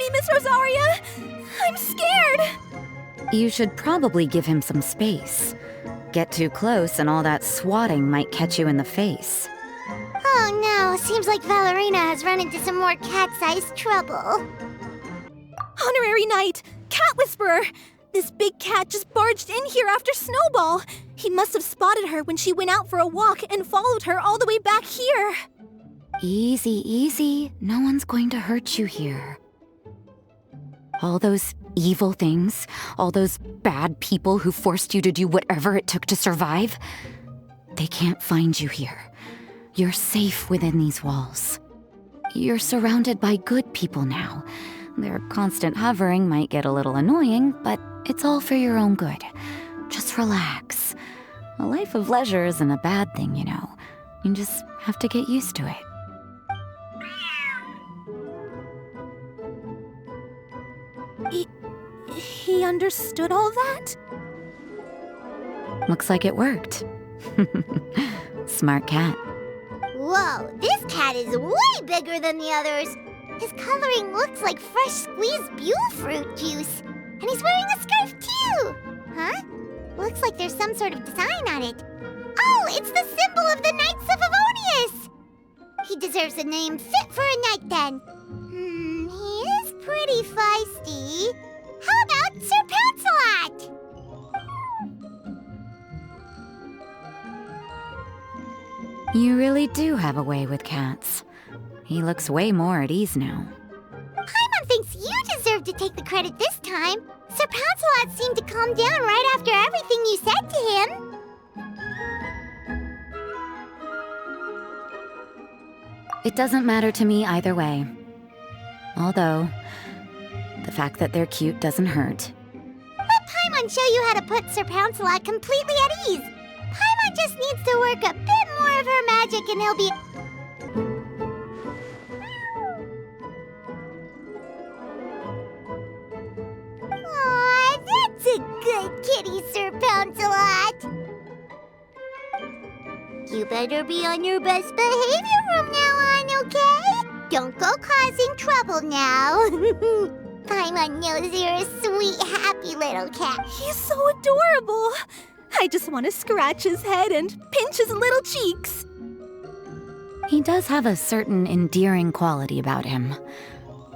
me, Miss Rosaria! I'm scared! You should probably give him some space. Get too close and all that swatting might catch you in the face. Oh no, seems like Valerina has run into some more cat-sized trouble. Honorary Knight! Cat Whisperer! This big cat just barged in here after Snowball. He must have spotted her when she went out for a walk and followed her all the way back here. Easy, easy. No one's going to hurt you here. All those evil things, all those bad people who forced you to do whatever it took to survive, they can't find you here. You're safe within these walls. You're surrounded by good people now. Their constant hovering might get a little annoying, but it's all for your own good. Just relax. A life of leisure isn't a bad thing, you know. You just have to get used to it. He understood all that? Looks like it worked. Smart cat. Whoa, this cat is way bigger than the others. His coloring looks like fresh squeezed Buell fruit juice. And he's wearing a scarf too! Huh? Looks like there's some sort of design on it. Oh, it's the symbol of the Knights of Favonius! He deserves a name fit for a knight then. He is pretty feisty. How about Sir Narancelot? You really do have a way with cats. He looks way more at ease now. Paimon thinks you deserve to take the credit this time. Sir Narancelot seemed to calm down right after everything you said to him. It doesn't matter to me either way. Although, the fact that they're cute doesn't hurt. Let Paimon show you how to put Sir Narancelot completely at ease. Paimon just needs to work a bit more of her magic and he'll be... Aw, that's a good kitty, Sir Narancelot. You better be on your best behavior from now on, okay? Don't go causing trouble now. Paimon knows you're a sweet, happy little cat. He's so adorable! I just want to scratch his head and pinch his little cheeks. He does have a certain endearing quality about him.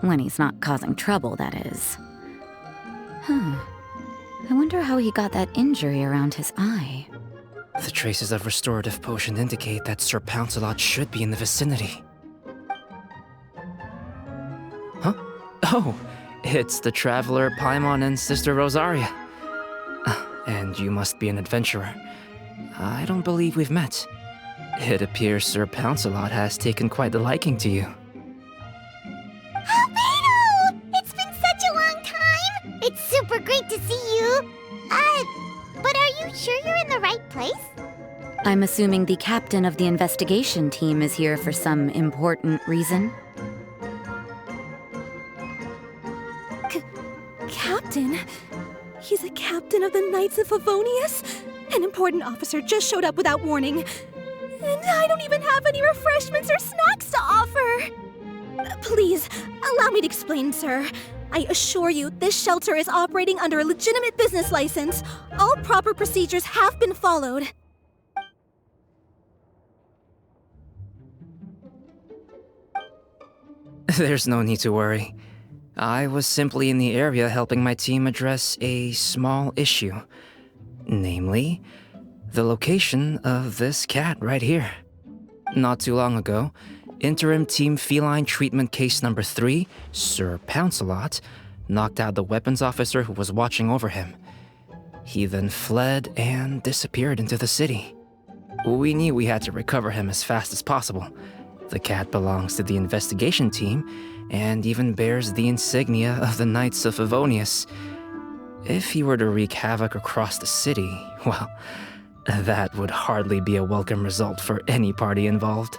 When he's not causing trouble, that is. I wonder how he got that injury around his eye. The traces of restorative potion indicate that Sir Narancelot should be in the vicinity. Huh? Oh, it's the traveler Paimon and Sister Rosaria. And you must be an adventurer. I don't believe we've met. It appears Sir Narancelot has taken quite a liking to you. Albedo! It's been such a long time! It's super great to see you! But are you sure you're in the right place? I'm assuming the captain of the investigation team is here for some important reason. Captain? He's a captain of the Knights of Favonius? An important officer just showed up without warning. And I don't even have any refreshments or snacks to offer! Please, allow me to explain, sir. I assure you, this shelter is operating under a legitimate business license. All proper procedures have been followed. There's no need to worry. I was simply in the area helping my team address a small issue. Namely, the location of this cat right here. Not too long ago, Interim Team Feline Treatment Case Number 3, Sir Narancelot, knocked out the weapons officer who was watching over him. He then fled and disappeared into the city. We knew we had to recover him as fast as possible. The cat belongs to the investigation team and even bears the insignia of the Knights of Favonius. If he were to wreak havoc across the city, well, that would hardly be a welcome result for any party involved.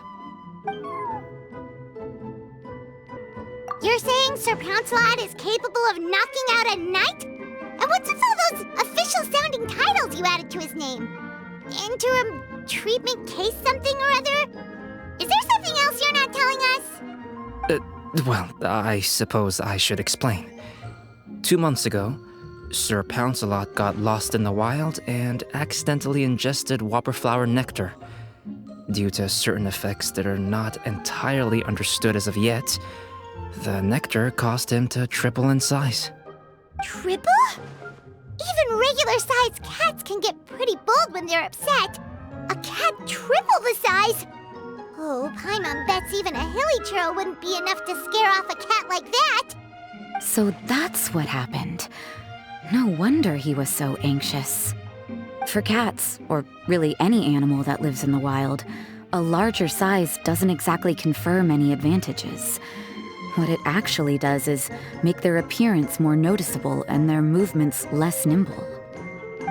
You're saying Sir Narancelot is capable of knocking out a knight? And what's with all those official-sounding titles you added to his name? Interim treatment case something or other? Is there something else you're not telling us? Well, I suppose I should explain. 2 months ago, Sir Narancelot got lost in the wild and accidentally ingested whopperflower nectar. Due to certain effects that are not entirely understood as of yet, the nectar caused him to triple in size. Triple? Even regular-sized cats can get pretty bold when they're upset. A cat triple the size? Oh, Paimon bets even a hilly churl wouldn't be enough to scare off a cat like that. So that's what happened. No wonder he was so anxious. For cats, or really any animal that lives in the wild, a larger size doesn't exactly confer many advantages. What it actually does is make their appearance more noticeable and their movements less nimble,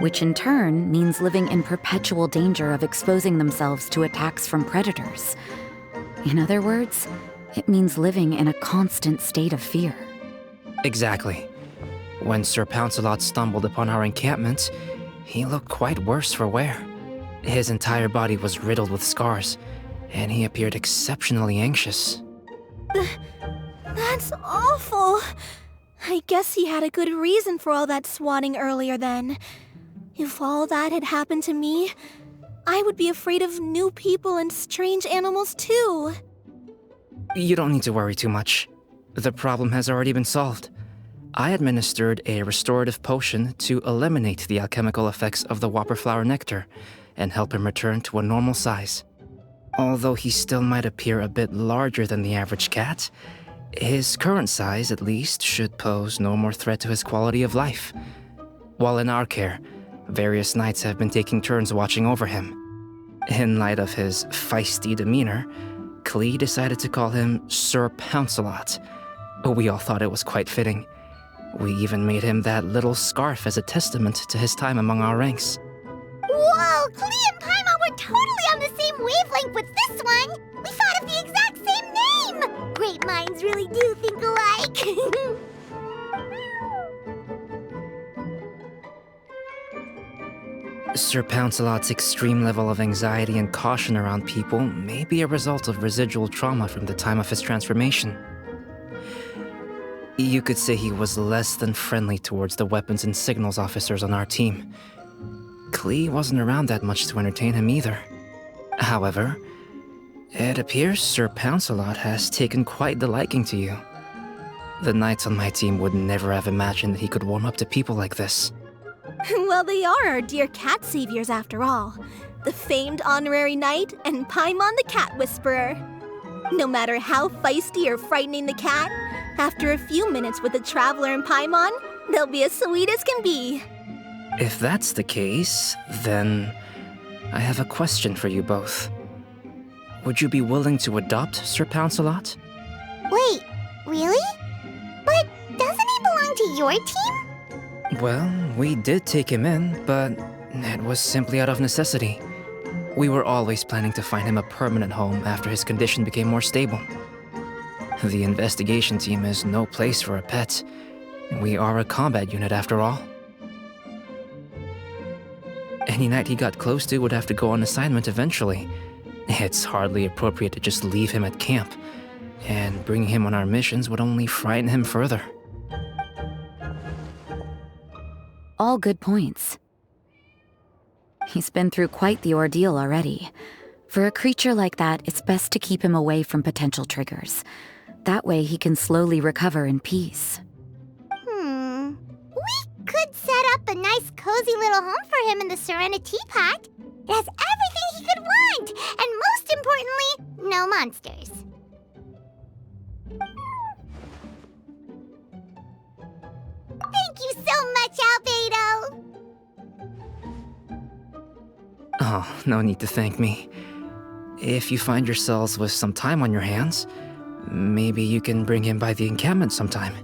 which in turn means living in perpetual danger of exposing themselves to attacks from predators. In other words, it means living in a constant state of fear. Exactly. When Sir Narancelot stumbled upon our encampment, he looked quite worse for wear. His entire body was riddled with scars, and he appeared exceptionally anxious. That's awful. I guess he had a good reason for all that swatting earlier then. If all that had happened to me, I would be afraid of new people and strange animals too. You don't need to worry too much. The problem has already been solved. I administered a restorative potion to eliminate the alchemical effects of the whopperflower nectar and help him return to a normal size. Although he still might appear a bit larger than the average cat, his current size, at least, should pose no more threat to his quality of life. While in our care, various knights have been taking turns watching over him. In light of his feisty demeanor, Klee decided to call him Sir Narancelot. We all thought it was quite fitting. We even made him that little scarf as a testament to his time among our ranks. Whoa, Klee and Paimon were totally on the same wavelength with this one. We thought of the exact same name. Great minds really do think alike. Sir Narancelot's extreme level of anxiety and caution around people may be a result of residual trauma from the time of his transformation. You could say he was less than friendly towards the weapons and signals officers on our team. Klee wasn't around that much to entertain him either. However, it appears Sir Narancelot has taken quite the liking to you. The knights on my team would never have imagined that he could warm up to people like this. Well, they are our dear cat saviors after all. The famed honorary knight and Paimon the cat whisperer. No matter how feisty or frightening the cat, after a few minutes with the traveler and Paimon, they'll be as sweet as can be. If that's the case, then I have a question for you both. Would you be willing to adopt Sir Narancelot? Wait, really? But doesn't he belong to your team? Well, we did take him in, but it was simply out of necessity. We were always planning to find him a permanent home after his condition became more stable. The investigation team is no place for a pet. We are a combat unit after all. Any knight he got close to would have to go on assignment eventually. It's hardly appropriate to just leave him at camp, and bringing him on our missions would only frighten him further. All good points. He's been through quite the ordeal already. For a creature like that, it's best to keep him away from potential triggers. That way he can slowly recover in peace. We could set up a nice cozy little home for him in the Serenity Pot. It has everything he could want, and most importantly, no monsters. Thank you so much, Albedo! Oh, no need to thank me. If you find yourselves with some time on your hands, maybe you can bring him by the encampment sometime.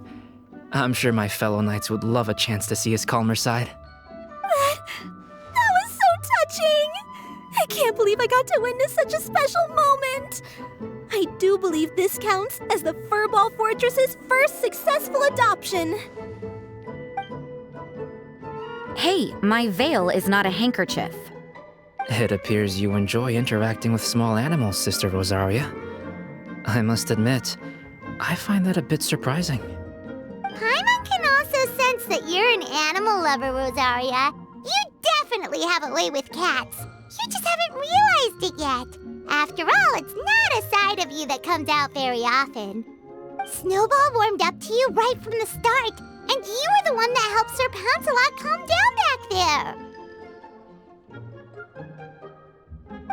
I'm sure my fellow knights would love a chance to see his calmer side. That was so touching! I can't believe I got to witness such a special moment! I do believe this counts as the Furball Fortress's first successful adoption. Hey, my veil is not a handkerchief. It appears you enjoy interacting with small animals, Sister Rosaria. I must admit, I find that a bit surprising. Paimon can also sense that you're an animal lover, Rosaria. You definitely have a way with cats. You just haven't realized it yet. After all, it's not a side of you that comes out very often. Snowball warmed up to you right from the start, and you were the one that helped Sir Narancelot calm down back there.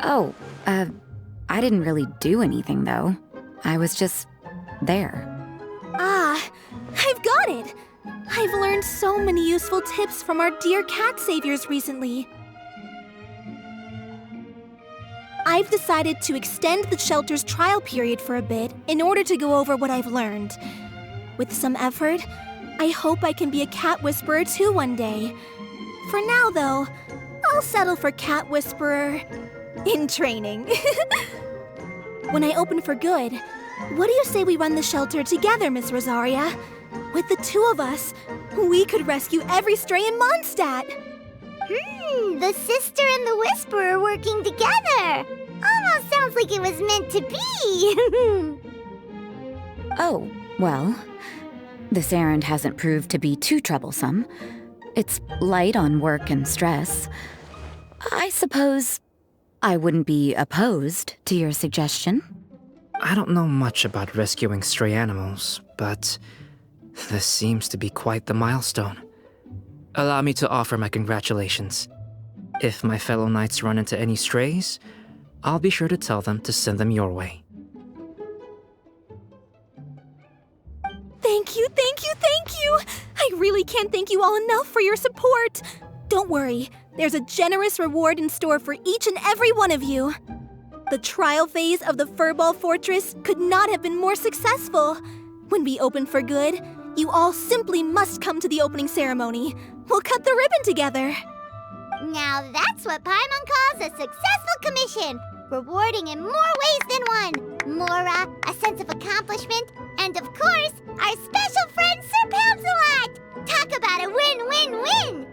Oh, I didn't really do anything, though. I was just there. Ah, I've got it! I've learned so many useful tips from our dear cat saviors recently. I've decided to extend the shelter's trial period for a bit in order to go over what I've learned. With some effort, I hope I can be a cat whisperer too one day. For now, though, I'll settle for cat whisperer in training. When I open for good, what do you say we run the shelter together, Miss Rosaria? With the two of us, we could rescue every stray in Mondstadt. The sister and the whisperer working together. Almost sounds like it was meant to be. Oh, well, this errand hasn't proved to be too troublesome. It's light on work and stress. I suppose I wouldn't be opposed to your suggestion. I don't know much about rescuing stray animals, but this seems to be quite the milestone. Allow me to offer my congratulations. If my fellow knights run into any strays, I'll be sure to tell them to send them your way. Thank you, thank you, thank you! I really can't thank you all enough for your support. Don't worry, there's a generous reward in store for each and every one of you. The trial phase of the Furball Fortress could not have been more successful. When we open for good, you all simply must come to the opening ceremony. We'll cut the ribbon together. Now that's what Paimon calls a successful commission. Rewarding in more ways than one. Mora, a sense of accomplishment, and of course, our special friend Sir Narancelot. Talk about a win-win-win.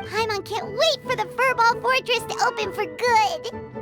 Paimon can't wait for the Furball Fortress to open for good.